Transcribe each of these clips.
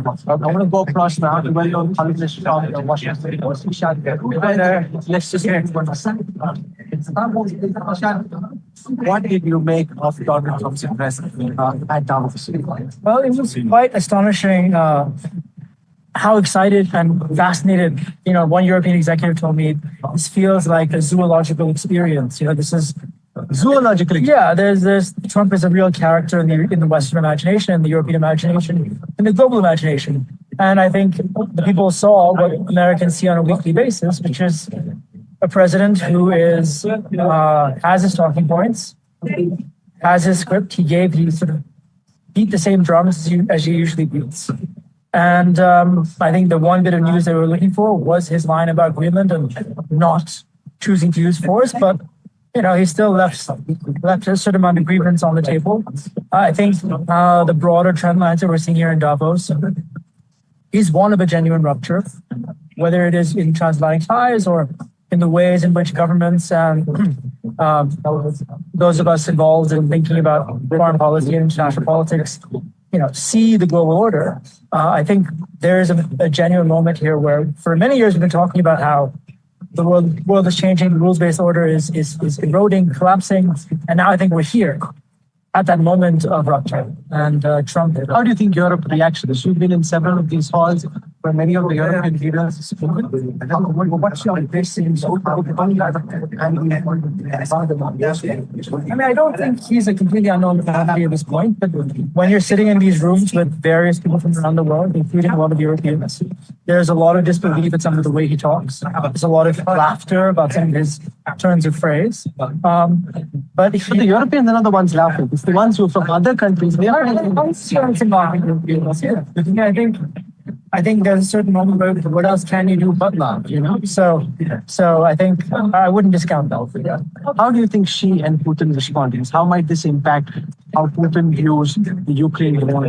I want to go across now to well-known columnist from Washington Post, Ishaan Tharoor. Let's just get one. Ishaan, what did you make of Donald Trump's address at Davos? Well, it was quite astonishing how excited and fascinated, one European executive told me this feels like a zoological experience. This is Zoological. yeah, there's Trump is a real character in the Western imagination, in the European imagination, in the global imagination. And I think the people saw what Americans see on a weekly basis, which is a president who has his talking points, has his script. He sort of beat the same drums as he usually beats. And I think the one bit of news they were looking for was his line about Greenland and not choosing to use force. But he still left a certain amount of grievance on the table. I think the broader trend lines that we're seeing here in Davos is one of a genuine rupture, whether it is in transatlantic ties or in the ways in which governments and those of us involved in thinking about foreign policy and international politics, see the global order. I think there is a genuine moment here where for many years we've been talking about how the world is changing, the rules-based order is eroding, collapsing, and now I think we're here at that moment of rupture. And Trump. How do you think Europe reacts to this? You've been in several of these halls where many of the European leaders spoke. What's your impression? I don't think he's a completely unknown quantity at this point, but when you're sitting in these rooms with various people from around the world, including a lot of Europeans, there's a lot of disbelief at some of the way he talks. There's a lot of laughter about some of his turns of phrase. But the Europeans are not the ones laughing. It's the ones who are from other countries. They are I think there's a certain moment where what else can you do but laugh, So I think I wouldn't discount that. How do you think Xi and Putin respond to this? How might this impact how Putin views the Ukraine war?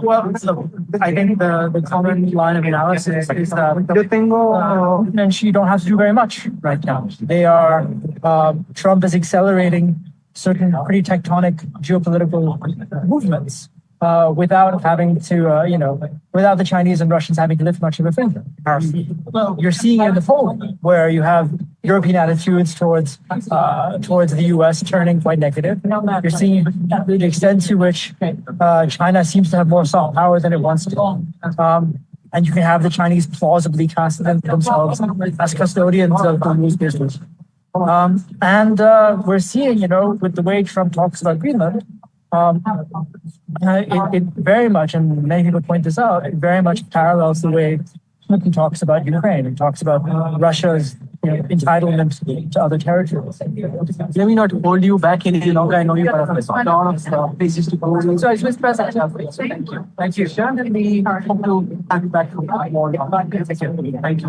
Well, I think the common line of analysis is that and Xi don't have to do very much right now. Trump is accelerating certain pretty tectonic geopolitical movements without having to, without the Chinese and Russians having to lift much of a finger. Well, you're seeing it in the polling, where you have European attitudes towards the U.S. turning quite negative. You're seeing the extent to which China seems to have more soft power than it wants to. And you can have the Chinese plausibly cast themselves as custodians of the rules business. And we're seeing, with the way Trump talks about Greenland, it very much, and many people point this out, it very much parallels the way Putin talks about Ukraine and talks about Russia's entitlement to other territories. Let me not hold you back any longer. I know you have a lot of places to go. So I was present. So thank you. Thank you. Sure. We hope to have you back for more. Thank you.